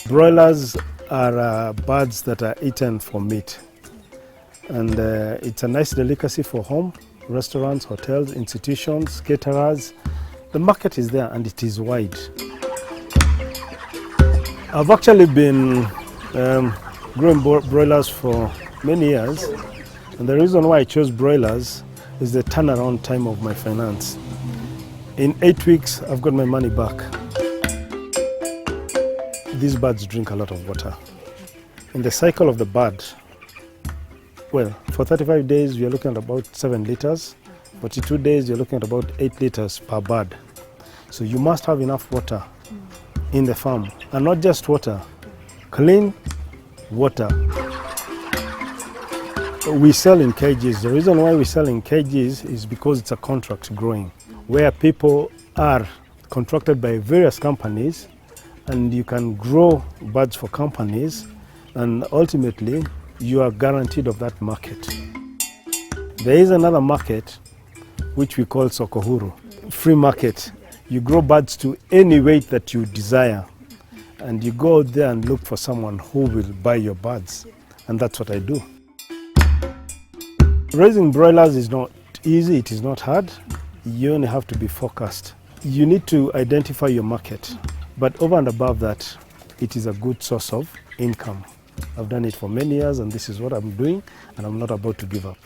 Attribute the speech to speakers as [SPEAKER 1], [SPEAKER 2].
[SPEAKER 1] Broilers are birds that are eaten for meat, and it's a nice delicacy for home, restaurants, hotels, institutions, caterers. The market is there and it is wide. I've actually been growing broilers for many years, and the reason why I chose broilers is the turnaround time of my finance. In 8 weeks, I've got my money back. These birds drink a lot of water. In the cycle of the bird, well, for 35 days, you're looking at about 7 liters. 42 days, you're looking at about 8 liters per bird. So you must have enough water in the farm, and not just water, clean water. We sell in cages. The reason why we sell in cages is because it's a contract growing, where people are contracted by various companies, and you can grow birds for companies, and ultimately you are guaranteed of that market. There is another market which we call Sokohuru, free market. You grow birds to any weight that you desire, and you go out there and look for someone who will buy your birds, and that's what I do. Raising broilers is not easy, it is not hard. You only have to be focused. You need to identify your market, but over and above that, it is a good source of income. I've done it for many years, and this is what I'm doing, and I'm not about to give up.